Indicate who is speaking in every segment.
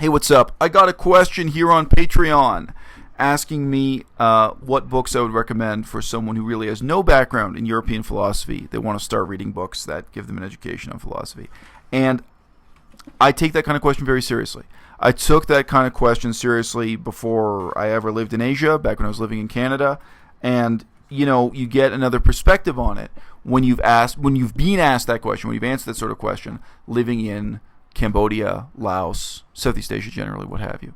Speaker 1: Hey, what's up? I got a question here on Patreon asking me what books I would recommend for someone who really has no background in European philosophy. They want to start reading books that give them an education on philosophy. And I take that kind of question very seriously. I took that kind of question seriously before I ever lived in Asia, back when I was living in Canada. And, you get another perspective on it when you've been asked that question, when you've answered that sort of question, living in Cambodia, Laos, Southeast Asia generally, what have you.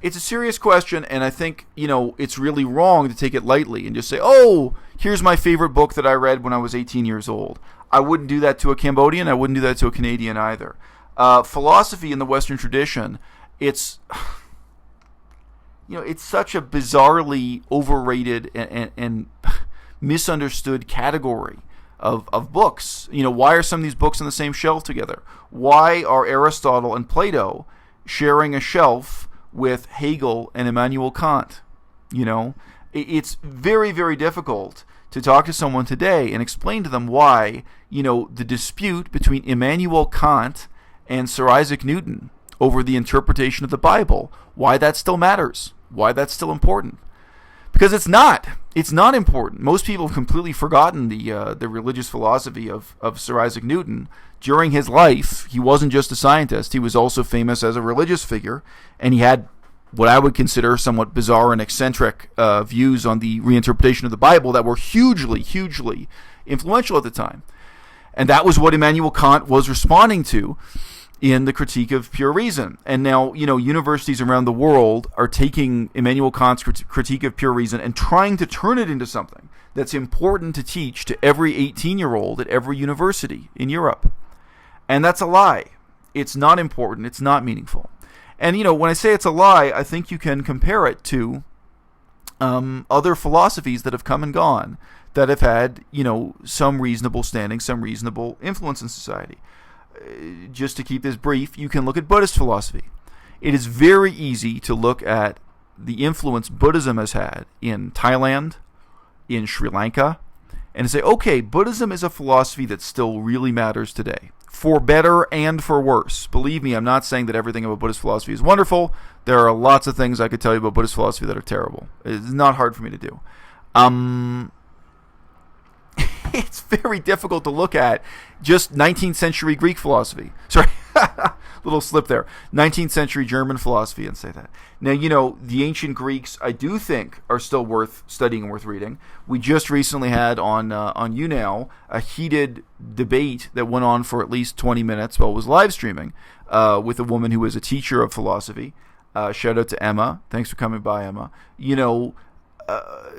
Speaker 1: It's a serious question, and I think, it's really wrong to take it lightly and just say, oh, here's my favorite book that I read when I was 18 years old. I wouldn't do that to a Cambodian. I wouldn't do that to a Canadian either. Philosophy in the Western tradition, it's such a bizarrely overrated and misunderstood category of books. Why are some of these books on the same shelf together? Why are Aristotle and Plato sharing a shelf with Hegel and Immanuel Kant? It's very, very difficult to talk to someone today and explain to them why, the dispute between Immanuel Kant and Sir Isaac Newton over the interpretation of the Bible, why that still matters, why that's still important. Because it's not. It's not important. Most people have completely forgotten the religious philosophy of Sir Isaac Newton. During his life, he wasn't just a scientist. He was also famous as a religious figure, and he had what I would consider somewhat bizarre and eccentric views on the reinterpretation of the Bible that were hugely, hugely influential at the time. And that was what Immanuel Kant was responding to in the Critique of Pure Reason. And now, universities around the world are taking Immanuel Kant's Critique of Pure Reason and trying to turn it into something that's important to teach to every 18-year-old at every university in Europe. And that's a lie. It's not important. It's not meaningful. And, when I say it's a lie, I think you can compare it to other philosophies that have come and gone that have had, some reasonable standing, some reasonable influence in society. Just to keep this brief, you can look at Buddhist philosophy. It is very easy to look at the influence Buddhism has had in Thailand, in Sri Lanka, and say, okay, Buddhism is a philosophy that still really matters today, for better and for worse. Believe me, I'm not saying that everything about Buddhist philosophy is wonderful. There are lots of things I could tell you about Buddhist philosophy that are terrible. It's not hard for me to do. It's very difficult to look at just 19th century Greek philosophy. Sorry, little slip there. 19th century German philosophy and say that. Now, the ancient Greeks, I do think, are still worth studying and worth reading. We just recently had on YouNow a heated debate that went on for at least 20 minutes while it was live streaming with a woman who is a teacher of philosophy. Shout out to Emma. Thanks for coming by, Emma.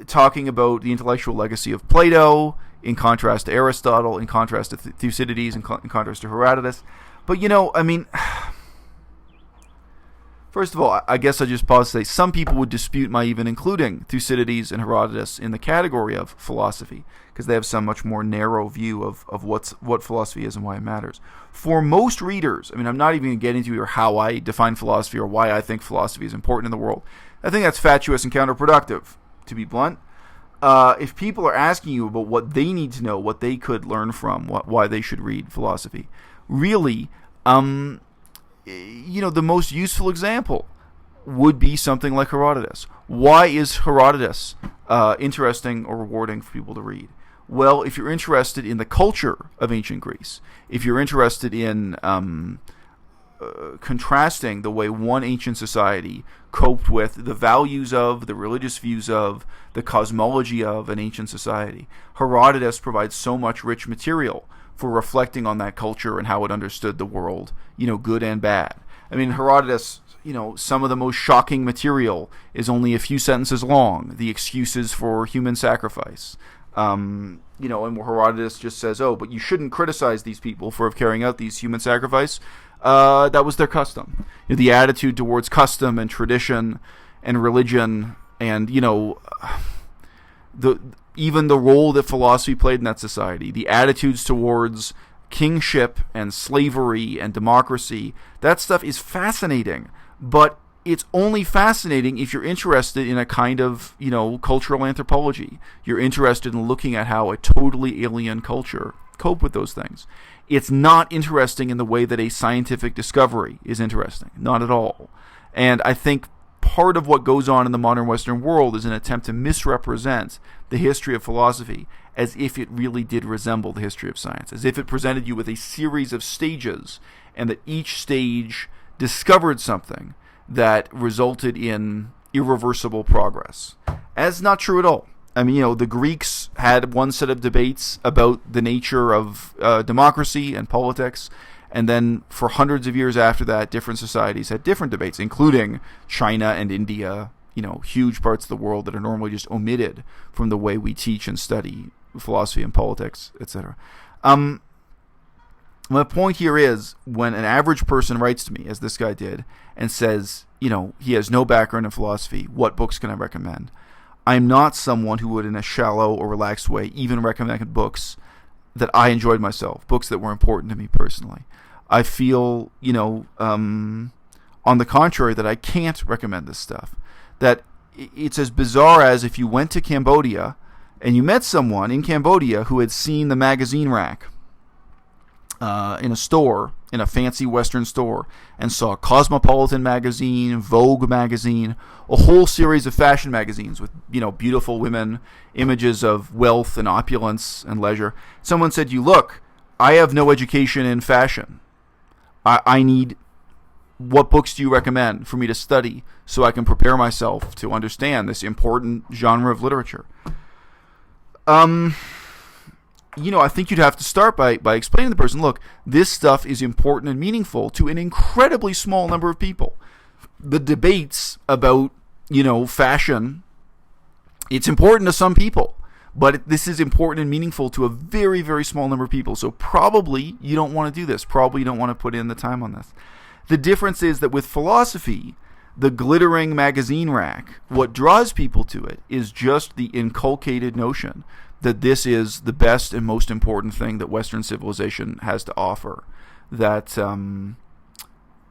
Speaker 1: Talking about the intellectual legacy of Plato, in contrast to Aristotle, in contrast to Thucydides, in contrast to Herodotus. But, first of all, I guess I just pause to say some people would dispute my even including Thucydides and Herodotus in the category of philosophy, because they have some much more narrow view of what philosophy is and why it matters. For most readers, I'm not even going to get into how I define philosophy or why I think philosophy is important in the world. I think that's fatuous and counterproductive, to be blunt. If people are asking you about what they need to know, what they could learn from, why they should read philosophy, really, the most useful example would be something like Herodotus. Why is Herodotus interesting or rewarding for people to read? Well, if you're interested in the culture of ancient Greece, if you're interested in contrasting the way one ancient society coped with the values of, the religious views of, the cosmology of an ancient society, Herodotus provides so much rich material for reflecting on that culture and how it understood the world, good and bad. Herodotus, some of the most shocking material is only a few sentences long. The excuses for human sacrifice. And Herodotus just says, oh, but you shouldn't criticize these people for carrying out these human sacrifice. That was their custom. The attitude towards custom and tradition and religion and, even the role that philosophy played in that society, the attitudes towards kingship and slavery and democracy, that stuff is fascinating. But it's only fascinating if you're interested in a kind of, cultural anthropology. You're interested in looking at how a totally alien culture cope with those things. It's not interesting in the way that a scientific discovery is interesting. Not at all. And I think part of what goes on in the modern Western world is an attempt to misrepresent the history of philosophy as if it really did resemble the history of science, as if it presented you with a series of stages, and that each stage discovered something that resulted in irreversible progress. That's not true at all. I mean, the Greeks had one set of debates about the nature of democracy and politics, and then for hundreds of years after that, different societies had different debates, including China and India, huge parts of the world that are normally just omitted from the way we teach and study philosophy and politics, etc. My point here is, when an average person writes to me, as this guy did, and says, he has no background in philosophy, what books can I recommend? I'm not someone who would, in a shallow or relaxed way, even recommend books that I enjoyed myself, books that were important to me personally. I feel, on the contrary, that I can't recommend this stuff. That it's as bizarre as if you went to Cambodia and you met someone in Cambodia who had seen the magazine rack in a store, in a fancy Western store, and saw Cosmopolitan magazine, Vogue magazine, a whole series of fashion magazines with, beautiful women, images of wealth and opulence and leisure. Someone said to you, look, I have no education in fashion. I need, what books do you recommend for me to study so I can prepare myself to understand this important genre of literature? I think you'd have to start by explaining to the person, look, this stuff is important and meaningful to an incredibly small number of people. The debates about, fashion, it's important to some people, but this is important and meaningful to a very, very small number of people. So probably you don't want to do this. Probably you don't want to put in the time on this. The difference is that with philosophy, the glittering magazine rack, what draws people to it is just the inculcated notion that this is the best and most important thing that Western civilization has to offer. That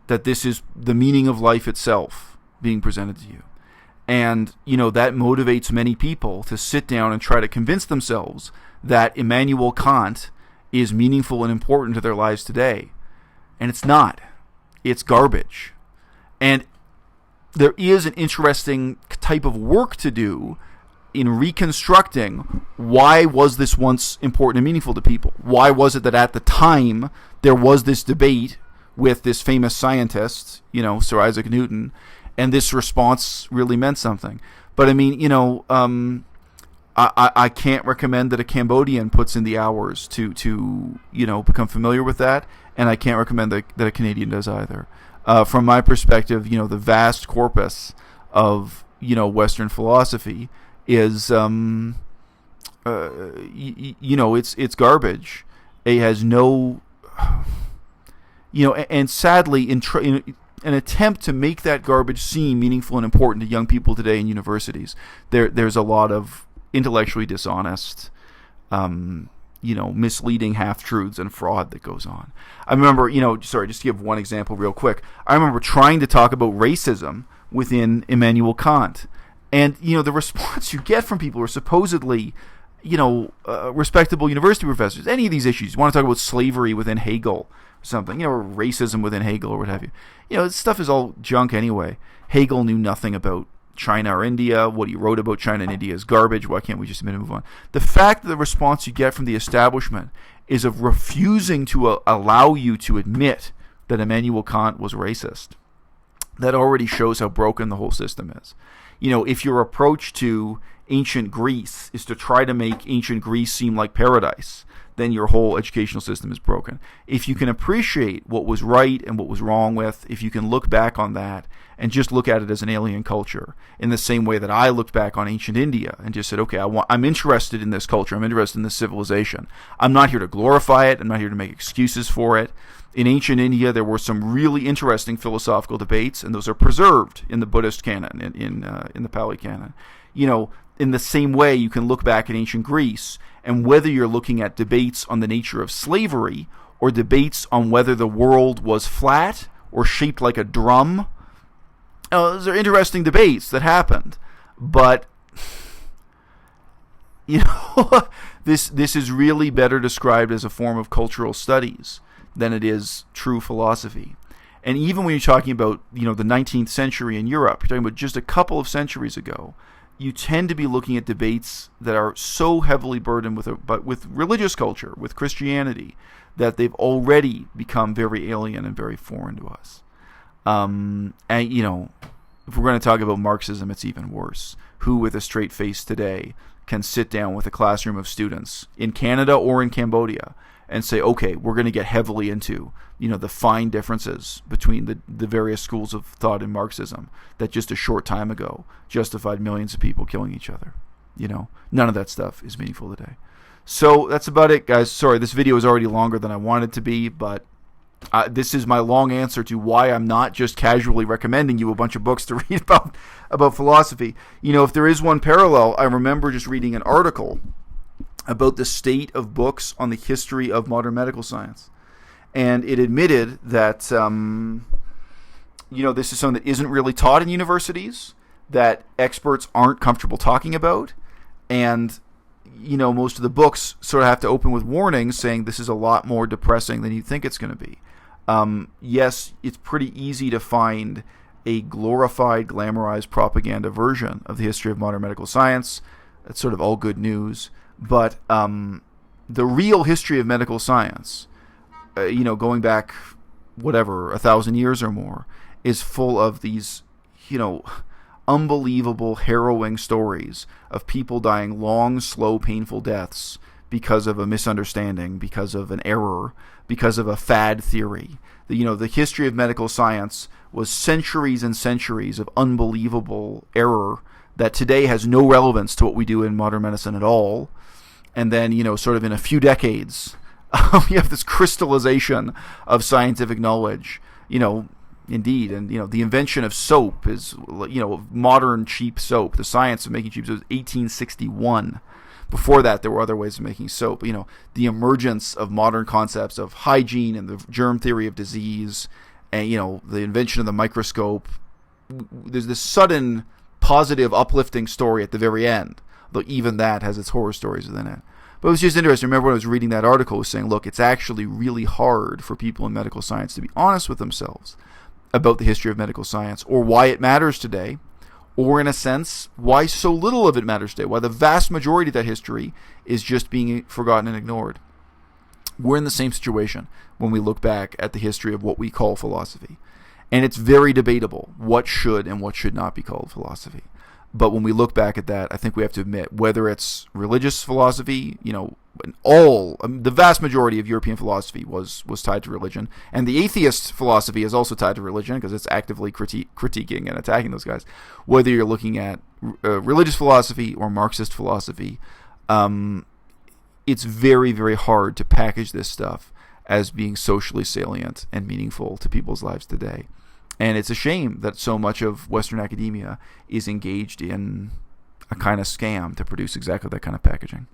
Speaker 1: this is the meaning of life itself being presented to you. And, that motivates many people to sit down and try to convince themselves that Immanuel Kant is meaningful and important to their lives today. And it's not. It's garbage. And there is an interesting type of work to do in reconstructing why was this once important and meaningful to people. Why was it that at the time there was this debate with this famous scientist, Sir Isaac Newton, and this response really meant something. But I mean, I can't recommend that a Cambodian puts in the hours to become familiar with that, and I can't recommend that a Canadian does either. From my perspective, the vast corpus of Western philosophy is it's garbage. It has no and sadly in an attempt to make that garbage seem meaningful and important to young people today in universities, there's a lot of intellectually dishonest misleading half-truths and fraud that goes on. I remember, just to give one example real quick, I remember trying to talk about racism within Immanuel Kant. And, the response you get from people who are supposedly, respectable university professors, any of these issues, you want to talk about slavery within Hegel or something, or racism within Hegel or what have you. This stuff is all junk anyway. Hegel knew nothing about China or India. What he wrote about China and India is garbage. Why can't we just move on? The fact that the response you get from the establishment is of refusing to allow you to admit that Immanuel Kant was racist, that already shows how broken the whole system is. If your approach to ancient Greece is to try to make ancient Greece seem like paradise, then your whole educational system is broken. If you can appreciate what was right and what was wrong with, if you can look back on that and just look at it as an alien culture, in the same way that I looked back on ancient India and just said, okay, I'm interested in this culture, I'm interested in this civilization. I'm not here to glorify it, I'm not here to make excuses for it. In ancient India, there were some really interesting philosophical debates, and those are preserved in the Buddhist canon, in the Pali canon. In the same way, you can look back at ancient Greece, and whether you're looking at debates on the nature of slavery or debates on whether the world was flat or shaped like a drum, those are interesting debates that happened. But This is really better described as a form of cultural studies than it is true philosophy. And even when you're talking about, the 19th century in Europe, you're talking about just a couple of centuries ago, you tend to be looking at debates that are so heavily burdened with religious culture, with Christianity, that they've already become very alien and very foreign to us. And, if we're going to talk about Marxism, it's even worse. Who, with a straight face today, can sit down with a classroom of students in Canada or in Cambodia and say, okay, we're going to get heavily into, the fine differences between the various schools of thought in Marxism that just a short time ago justified millions of people killing each other. None of that stuff is meaningful today. So that's about it, guys. Sorry, this video is already longer than I wanted to be, but this is my long answer to why I'm not just casually recommending you a bunch of books to read about philosophy. If there is one parallel, I remember just reading an article about the state of books on the history of modern medical science. And it admitted that, this is something that isn't really taught in universities, that experts aren't comfortable talking about, and, most of the books sort of have to open with warnings saying this is a lot more depressing than you think it's going to be. Yes, it's pretty easy to find a glorified, glamorized propaganda version of the history of modern medical science. That's sort of all good news. But the real history of medical science, going back, 1,000 years or more, is full of these, unbelievable, harrowing stories of people dying long, slow, painful deaths because of a misunderstanding, because of an error, because of a fad theory. The history of medical science was centuries and centuries of unbelievable error that today has no relevance to what we do in modern medicine at all. And then, sort of in a few decades, we have this crystallization of scientific knowledge, indeed. And, the invention of soap is, modern cheap soap. The science of making cheap soap was 1861. Before that, there were other ways of making soap. The emergence of modern concepts of hygiene and the germ theory of disease and, the invention of the microscope. There's this sudden positive, uplifting story at the very end, though even that has its horror stories within it. But it was just interesting. Remember when I was reading that article, it was saying, look, it's actually really hard for people in medical science to be honest with themselves about the history of medical science, or why it matters today, or in a sense, why so little of it matters today, why the vast majority of that history is just being forgotten and ignored. We're in the same situation when we look back at the history of what we call philosophy. And it's very debatable what should and what should not be called philosophy. But when we look back at that, I think we have to admit, whether it's religious philosophy, the vast majority of European philosophy was tied to religion. And the atheist philosophy is also tied to religion because it's actively critiquing and attacking those guys. Whether you're looking at religious philosophy or Marxist philosophy, it's very, very hard to package this stuff as being socially salient and meaningful to people's lives today. And it's a shame that so much of Western academia is engaged in a kind of scam to produce exactly that kind of packaging.